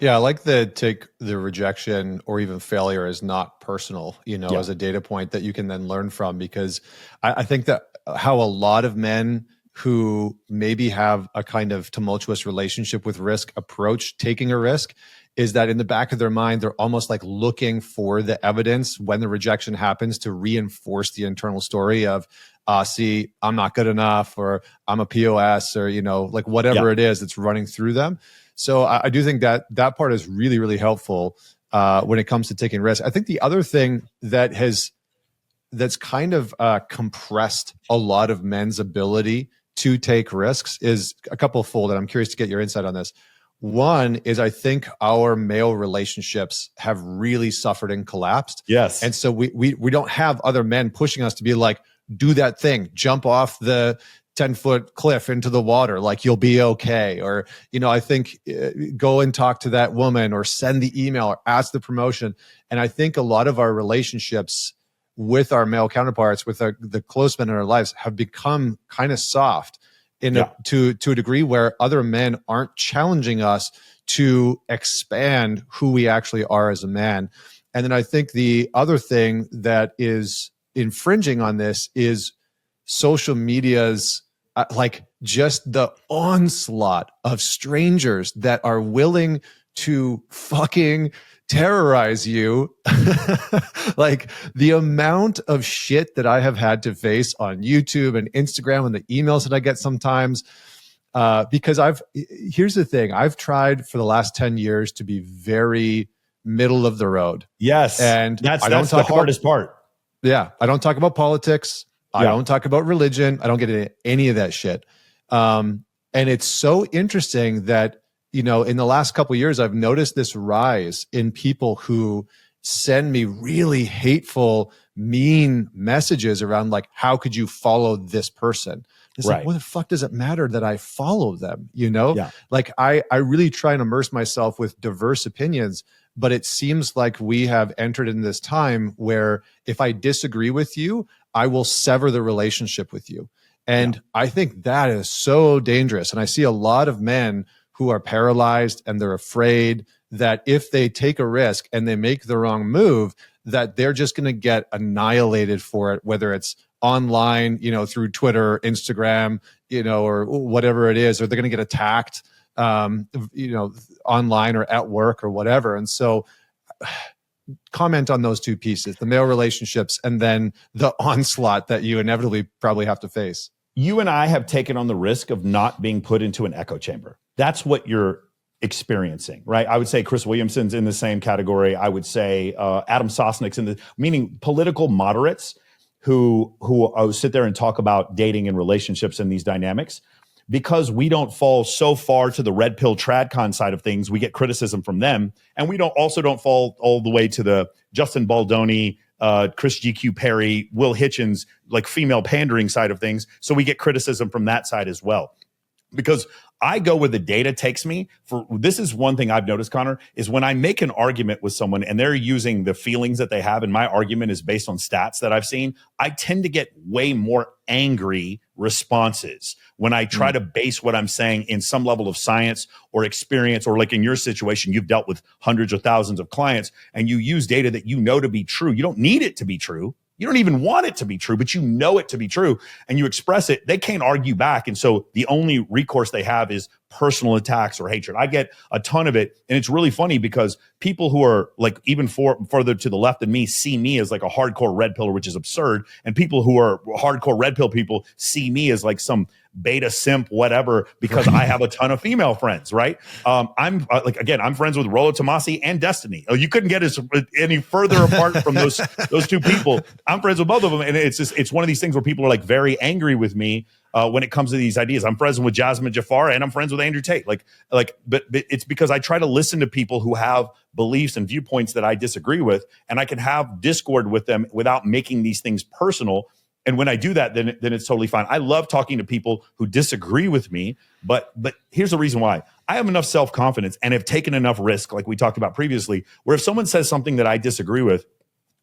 Yeah, I like the take the rejection or even failure as not personal, Yeah. as a data point that you can then learn from, because I think that how a lot of men who maybe have a kind of tumultuous relationship with risk approach taking a risk is that in the back of their mind, they're almost like looking for the evidence when the rejection happens to reinforce the internal story of, see, I'm not good enough, or I'm a POS, or, like whatever it is that's running through them. So I do think that that part is really, really helpful when it comes to taking risks. I think the other thing that's kind of compressed a lot of men's ability to take risks is a couple fold, and I'm curious to get your insight on this. One is I think our male relationships have really suffered and collapsed. Yes. And so we don't have other men pushing us to be like, do that thing, jump off the 10-foot cliff into the water, like you'll be okay. Or, I think go and talk to that woman, or send the email, or ask the promotion. And I think a lot of our relationships with our male counterparts, with the close men in our lives, have become kind of soft to a degree where other men aren't challenging us to expand who we actually are as a man. And then I think the other thing that is infringing on this is social media's like just the onslaught of strangers that are willing to fucking terrorize you. Like the amount of shit that I have had to face on YouTube and Instagram and the emails that I get sometimes, because here's the thing, I've tried for the last 10 years to be very middle of the road. Yes. And that's the hardest part. Yeah. I don't talk about politics. I don't talk about religion. I don't get into any of that shit. And it's so interesting that, in the last couple of years, I've noticed this rise in people who send me really hateful, mean messages around like, how could you follow this person? It's like, what the fuck does it matter that I follow them? Like I really try and immerse myself with diverse opinions, but it seems like we have entered in this time where if I disagree with you, I will sever the relationship with you. And I think that is so dangerous. And I see a lot of men who are paralyzed and they're afraid that if they take a risk and they make the wrong move, that they're just going to get annihilated for it, whether it's online, through Twitter, Instagram, or whatever it is, or they're going to get attacked, online or at work or whatever. And so comment on those two pieces, the male relationships and then the onslaught that you inevitably probably have to face. You and I have taken on the risk of not being put into an echo chamber. That's what you're experiencing, right? I would say Chris Williamson's in the same category. I would say Adam Sosnick's meaning political moderates who sit there and talk about dating and relationships and these dynamics. Because we don't fall so far to the red pill tradcon side of things, we get criticism from them. And we don't fall all the way to the Justin Baldoni, Chris GQ Perry, Will Hitchens, like female pandering side of things. So we get criticism from that side as well. Because I go where the data takes me. This is one thing I've noticed, Connor, is when I make an argument with someone and they're using the feelings that they have, and my argument is based on stats that I've seen, I tend to get way more angry responses when I try to base what I'm saying in some level of science or experience, or like in your situation, you've dealt with hundreds or thousands of clients and you use data that you know to be true. You don't need it to be true. You don't even want it to be true, but you know it to be true and you express it. They can't argue back. And so the only recourse they have is personal attacks or hatred. I get a ton of it. And it's really funny because people who are like even further to the left than me see me as like a hardcore red pill, which is absurd. And people who are hardcore red pill people see me as like some beta simp, whatever, because I have a ton of female friends, right? I'm I'm friends with Rollo Tomasi and Destiny. You couldn't get us any further apart from those two people. I'm friends with both of them. And it's one of these things where people are like very angry with me when it comes to these ideas. I'm friends with Jasmine Jafar and I'm friends with Andrew Tate. But it's because I try to listen to people who have beliefs and viewpoints that I disagree with, and I can have discord with them without making these things personal. And when I do that, then it's totally fine. I love talking to people who disagree with me, but here's the reason why. I have enough self-confidence and have taken enough risk, like we talked about previously, where if someone says something that I disagree with,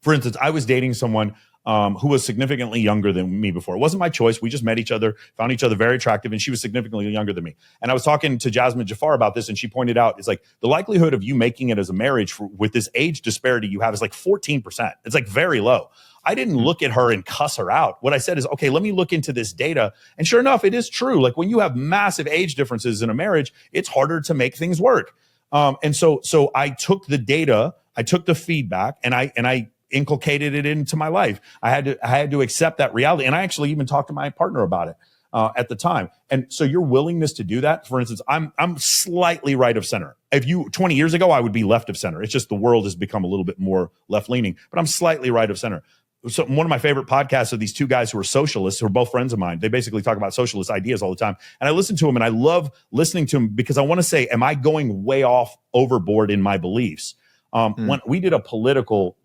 for instance, I was dating someone, who was significantly younger than me before. It wasn't my choice. We just met each other, found each other very attractive, and she was significantly younger than me. And I was talking to Jasmine Jafar about this, and she pointed out, it's like the likelihood of you making it as a marriage with this age disparity you have is like 14%. It's like very low. I didn't look at her and cuss her out. What I said is, okay, let me look into this data. And sure enough, it is true. Like when you have massive age differences in a marriage, it's harder to make things work. And so I took the data, I took the feedback, and I inculcated it into my life. I had to accept that reality. And I actually even talked to my partner about it at the time. And so your willingness to do that, for instance, I'm slightly right of center. If 20 years ago, I would be left of center. It's just the world has become a little bit more left leaning, but I'm slightly right of center. So one of my favorite podcasts are these two guys who are socialists, who are both friends of mine. They basically talk about socialist ideas all the time. And I listen to them, and I love listening to them because I want to say, am I going way off overboard in my beliefs? When we did a political,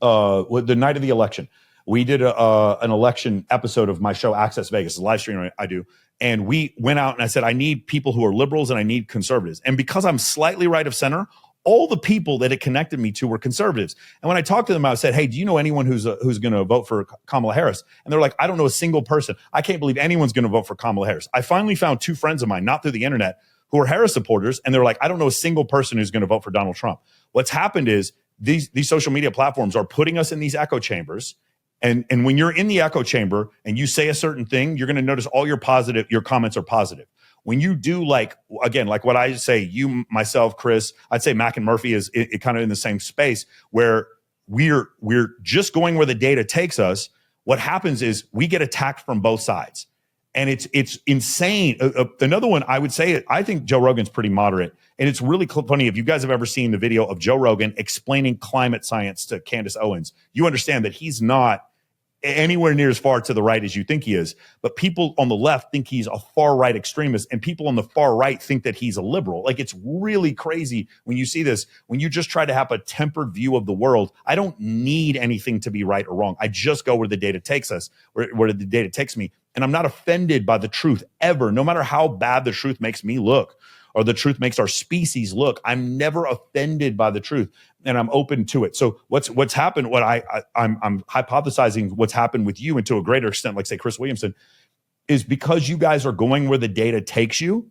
the night of the election, we did an election episode of my show, Access Vegas, a live stream I do. And we went out and I said, I need people who are liberals and I need conservatives. And because I'm slightly right of center, all the people that it connected me to were conservatives. And when I talked to them, I said, hey, do you know anyone who's going to vote for Kamala Harris? And they're like, I don't know a single person. I can't believe anyone's going to vote for Kamala Harris. I finally found two friends of mine, not through the internet, who are Harris supporters. And they're like, I don't know a single person who's going to vote for Donald Trump. What's happened is these social media platforms are putting us in these echo chambers. And when you're in the echo chamber and you say a certain thing, you're going to notice all your comments are positive. When you do like what I say, you, myself, Chris, I'd say Mac and Murphy is kind of in the same space where we're just going where the data takes us. What happens is we get attacked from both sides. And it's insane. Another one, I would say, I think Joe Rogan's pretty moderate. And it's really funny. If you guys have ever seen the video of Joe Rogan explaining climate science to Candace Owens, you understand that he's not anywhere near as far to the right as you think he is. But people on the left think he's a far right extremist, and people on the far right think that he's a liberal. Like, it's really crazy when you see this, when you just try to have a tempered view of the world. I don't need anything to be right or wrong. I just go where the data takes us, where the data takes me. And I'm not offended by the truth ever, no matter how bad the truth makes me look or the truth makes our species look. I'm never offended by the truth, and I'm open to it. So what's happened, what I'm hypothesizing what's happened with you, and to a greater extent, like say Chris Williamson, is because you guys are going where the data takes you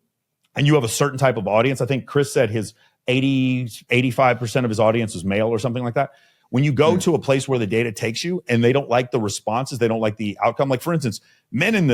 and you have a certain type of audience. I think Chris said his 85% of his audience is male or something like that. When you go to a place where the data takes you and they don't like the responses, they don't like the outcome. Like, for instance, men on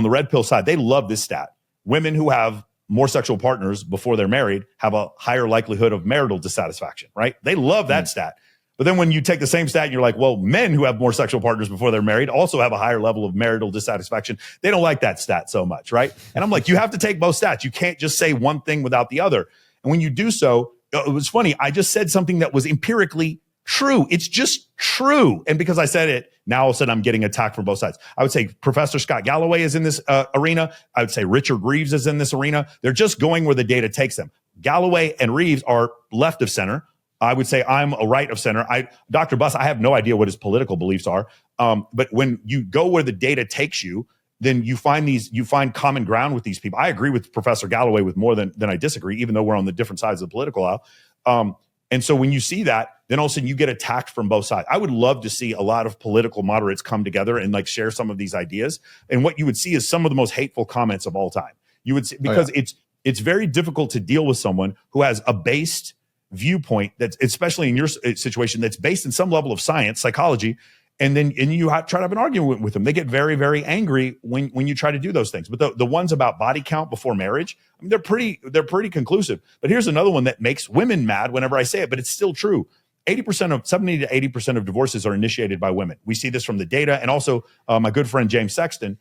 the red pill side, they love this stat. Women who have more sexual partners before they're married have a higher likelihood of marital dissatisfaction, right? They love that stat. But then when you take the same stat and you're like, well, men who have more sexual partners before they're married also have a higher level of marital dissatisfaction. They don't like that stat so much, right? And I'm like, you have to take both stats. You can't just say one thing without the other. And when you do so, it was funny. I just said something that was empirically true. It's just true. And because I said it, now all of a sudden I'm getting attacked from both sides. I would say Professor Scott Galloway is in this arena. I would say Richard Reeves is in this arena. They're just going where the data takes them. Galloway and Reeves are left of center. I would say I'm a right of center. Dr. Buss, I have no idea what his political beliefs are. But when you go where the data takes you, then you find common ground with these people. I agree with Professor Galloway with more than I disagree, even though we're on the different sides of the political aisle. And so when you see that, then all of a sudden you get attacked from both sides. I would love to see a lot of political moderates come together and like share some of these ideas. And what you would see is some of the most hateful comments of all time. You would see, because it's very difficult to deal with someone who has a based viewpoint that's, especially in your situation, that's based in some level of science, psychology. And you try to have an argument with them. They get very, very angry when you try to do those things. But the ones about body count before marriage, I mean, they're pretty conclusive. But here's another one that makes women mad whenever I say it, but it's still true. 70 to 80% of divorces are initiated by women. We see this from the data. And also my good friend, James Sexton,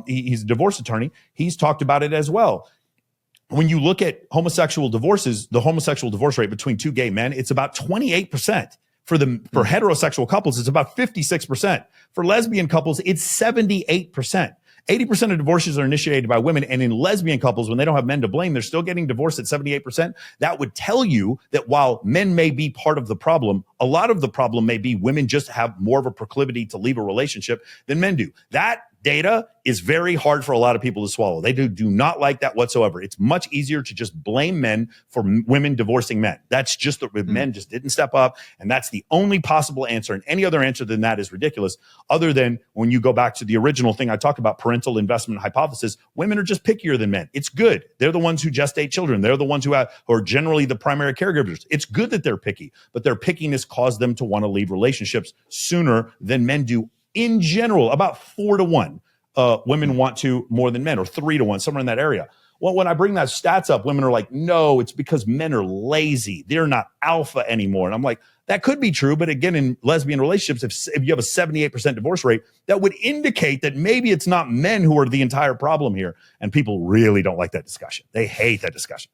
he's a divorce attorney. He's talked about it as well. When you look at homosexual divorces, the homosexual divorce rate between two gay men, it's about 28%. For heterosexual couples, it's about 56%. For lesbian couples, it's 78%. 80% of divorces are initiated by women. And in lesbian couples, when they don't have men to blame, they're still getting divorced at 78%. That would tell you that while men may be part of the problem, a lot of the problem may be women just have more of a proclivity to leave a relationship than men do. That data is very hard for a lot of people to swallow. They do not like that whatsoever. It's much easier to just blame men for women divorcing men. That's just that men just didn't step up. And that's the only possible answer. And any other answer than that is ridiculous. Other than when you go back to the original thing I talked about, parental investment hypothesis, women are just pickier than men. It's good. They're the ones who gestate children. They're the ones who are generally the primary caregivers. It's good that they're picky, but their pickiness caused them to want to leave relationships sooner than men do. In general, about 4-1, women want to more than men, or 3-1, somewhere in that area. Well, when I bring that stats up, women are like, no, it's because men are lazy. They're not alpha anymore. And I'm like, that could be true. But again, in lesbian relationships, if you have a 78% divorce rate, that would indicate that maybe it's not men who are the entire problem here. And people really don't like that discussion. They hate that discussion.